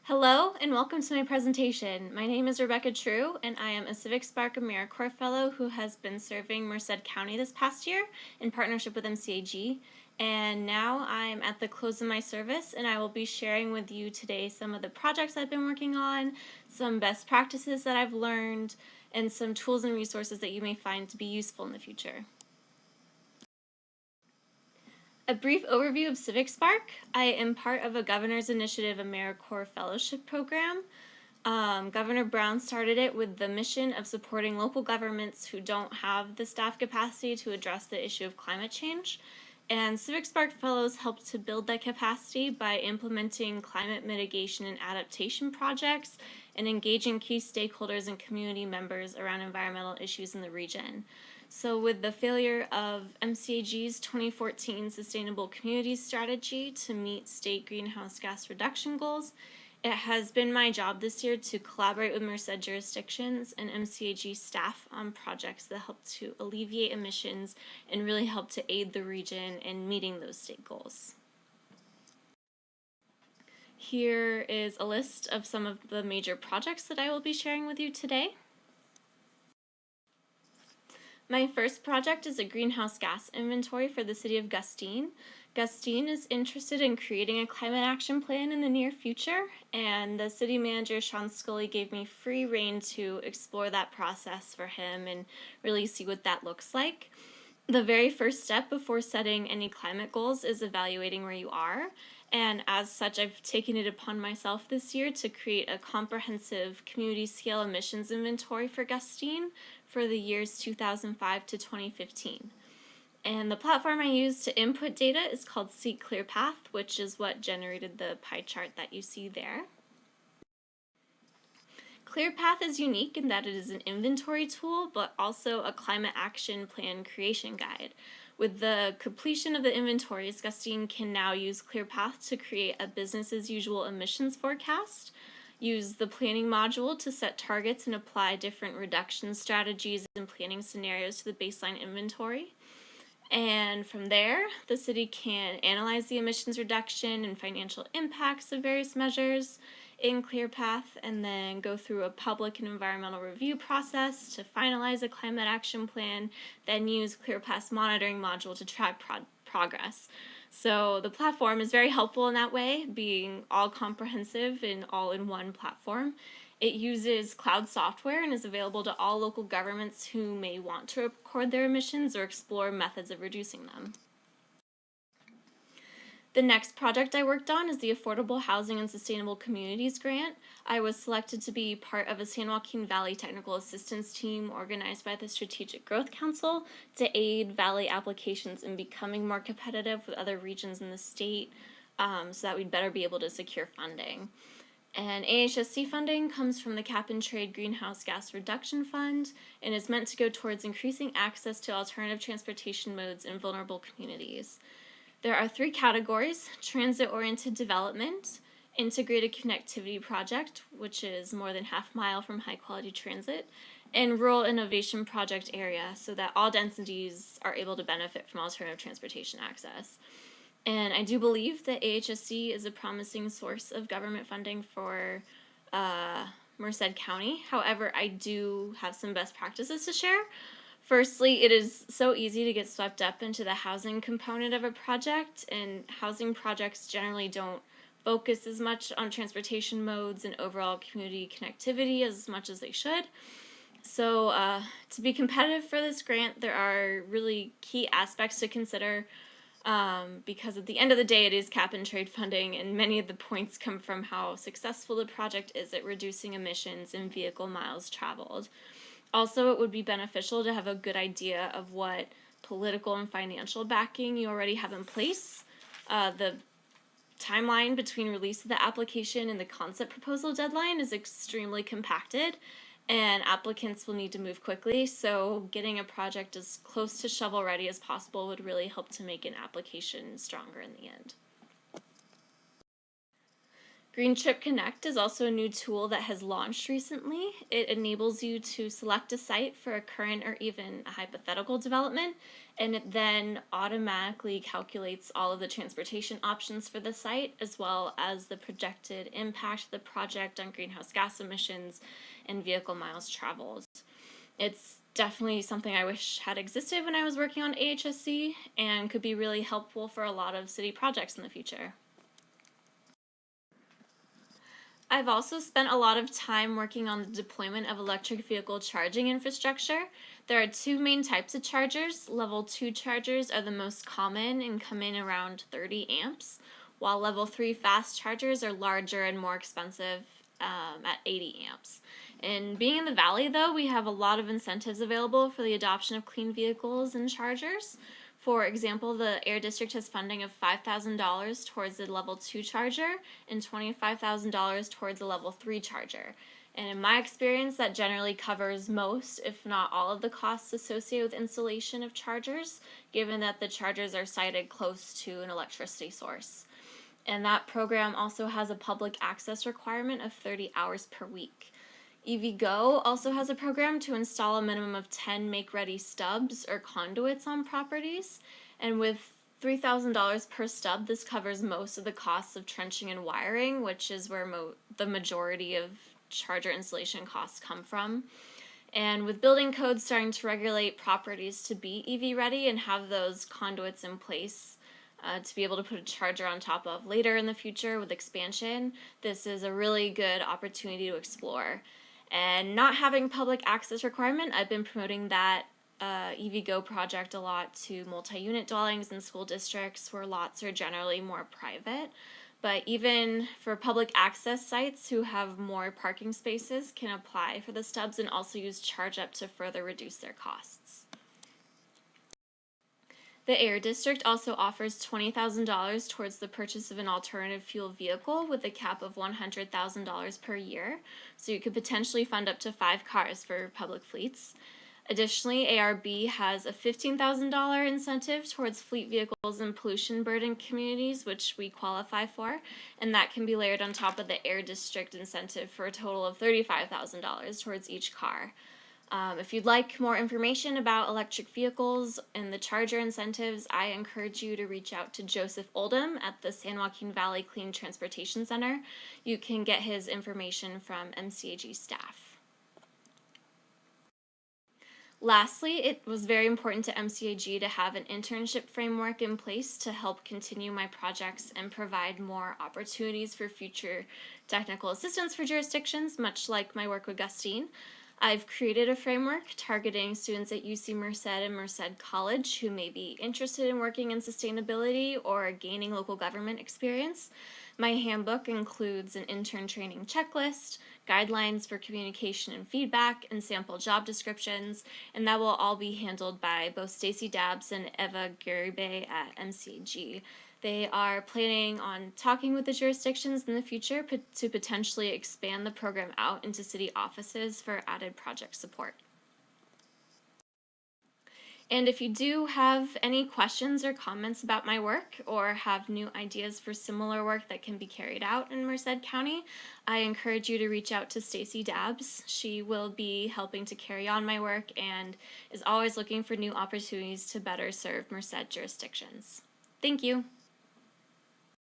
Hello and welcome to my presentation. My name is Rebecca True and I am a CivicSpark AmeriCorps Fellow who has been serving Merced County this past year in partnership with MCAG. And now I'm at the close of my service and I will be sharing with you today some of the projects I've been working on, some best practices that I've learned, and some tools and resources that you may find to be useful in the future. A brief overview of CivicSpark. I am part of a Governor's Initiative AmeriCorps Fellowship Program. Governor Brown started it with the mission of supporting local governments who don't have the staff capacity to address the issue of climate change. And CivicSpark Fellows help to build that capacity by implementing climate mitigation and adaptation projects and engaging key stakeholders and community members around environmental issues in the region. So with the failure of MCAG's 2014 Sustainable Communities Strategy to meet state greenhouse gas reduction goals, it has been my job this year to collaborate with Merced jurisdictions and MCAG staff on projects that help to alleviate emissions and really help to aid the region in meeting those state goals. Here is a list of some of the major projects that I will be sharing with you today. My first project is a greenhouse gas inventory for the city of Gustine. Gustine is interested in creating a climate action plan in the near future, and the city manager, Sean Scully, gave me free rein to explore that process for him and really see what that looks like. The very first step before setting any climate goals is evaluating where you are, and as such I've taken it upon myself this year to create a comprehensive community scale emissions inventory for Gustine for the years 2005 to 2015. And the platform I use to input data is called Seek ClearPath, which is what generated the pie chart that you see there. ClearPath is unique in that it is an inventory tool, but also a climate action plan creation guide. With the completion of the inventories, Gustine can now use ClearPath to create a business as usual emissions forecast, use the planning module to set targets and apply different reduction strategies and planning scenarios to the baseline inventory. And from there, the city can analyze the emissions reduction and financial impacts of various measures in ClearPath and then go through a public and environmental review process to finalize a climate action plan, then use ClearPath's monitoring module to track progress. So the platform is very helpful in that way, being all comprehensive and all in one platform. It uses cloud software and is available to all local governments who may want to record their emissions or explore methods of reducing them. The next project I worked on is the Affordable Housing and Sustainable Communities Grant. I was selected to be part of a San Joaquin Valley Technical Assistance team organized by the Strategic Growth Council to aid Valley applications in becoming more competitive with other regions in the state so that we'd better be able to secure funding. And AHSC funding comes from the Cap and Trade Greenhouse Gas Reduction Fund and is meant to go towards increasing access to alternative transportation modes in vulnerable communities. There are three categories: transit-oriented development, integrated connectivity project, which is more than half-mile from high-quality transit, and rural innovation project area, so that all densities are able to benefit from alternative transportation access. And I do believe that AHSC is a promising source of government funding for Merced County. However, I do have some best practices to share. Firstly, it is so easy to get swept up into the housing component of a project, and housing projects generally don't focus as much on transportation modes and overall community connectivity as much as they should. So to be competitive for this grant, there are really key aspects to consider because at the end of the day it is cap and trade funding, and many of the points come from how successful the project is at reducing emissions and vehicle miles traveled. Also, it would be beneficial to have a good idea of what political and financial backing you already have in place. The timeline between release of the application and the concept proposal deadline is extremely compacted, and applicants will need to move quickly, so getting a project as close to shovel ready as possible would really help to make an application stronger in the end. Green Trip Connect is also a new tool that has launched recently. It enables you to select a site for a current or even a hypothetical development, and it then automatically calculates all of the transportation options for the site, as well as the projected impact of the project on greenhouse gas emissions and vehicle miles traveled. It's definitely something I wish had existed when I was working on AHSC and could be really helpful for a lot of city projects in the future. I've also spent a lot of time working on the deployment of electric vehicle charging infrastructure. There are two main types of chargers. Level 2 chargers are the most common and come in around 30 amps, while level 3 fast chargers are larger and more expensive at 80 amps. And being in the valley, though, we have a lot of incentives available for the adoption of clean vehicles and chargers. For example, the Air District has funding of $5,000 towards the level 2 charger and $25,000 towards the level 3 charger. And in my experience, that generally covers most, if not all, of the costs associated with installation of chargers, given that the chargers are sited close to an electricity source. And that program also has a public access requirement of 30 hours per week. EVgo also has a program to install a minimum of 10 make-ready stubs or conduits on properties, and with $3,000 per stub, this covers most of the costs of trenching and wiring, which is where the majority of charger installation costs come from. And with building codes starting to regulate properties to be EV ready and have those conduits in place to be able to put a charger on top of later in the future with expansion, this is a really good opportunity to explore. And not having public access requirement, I've been promoting that EVgo project a lot to multi-unit dwellings and school districts where lots are generally more private. But even for public access sites who have more parking spaces can apply for the stubs and also use ChargeUp to further reduce their costs. The Air District also offers $20,000 towards the purchase of an alternative fuel vehicle with a cap of $100,000 per year, so you could potentially fund up to 5 cars for public fleets. Additionally, ARB has a $15,000 incentive towards fleet vehicles in pollution-burdened communities, which we qualify for, and that can be layered on top of the Air District incentive for a total of $35,000 towards each car. If you'd like more information about electric vehicles and the charger incentives, I encourage you to reach out to Joseph Oldham at the San Joaquin Valley Clean Transportation Center. You can get his information from MCAG staff. Lastly, it was very important to MCAG to have an internship framework in place to help continue my projects and provide more opportunities for future technical assistance for jurisdictions, much like my work with Gustine. I've created a framework targeting students at UC Merced and Merced College who may be interested in working in sustainability or gaining local government experience. My handbook includes an intern training checklist, guidelines for communication and feedback, and sample job descriptions, and that will all be handled by both Stacy Dabbs and Eva Garibe at MCAG. They are planning on talking with the jurisdictions in the future to potentially expand the program out into city offices for added project support. And if you do have any questions or comments about my work or have new ideas for similar work that can be carried out in Merced County, I encourage you to reach out to Stacy Dabbs. She will be helping to carry on my work and is always looking for new opportunities to better serve Merced jurisdictions. Thank you.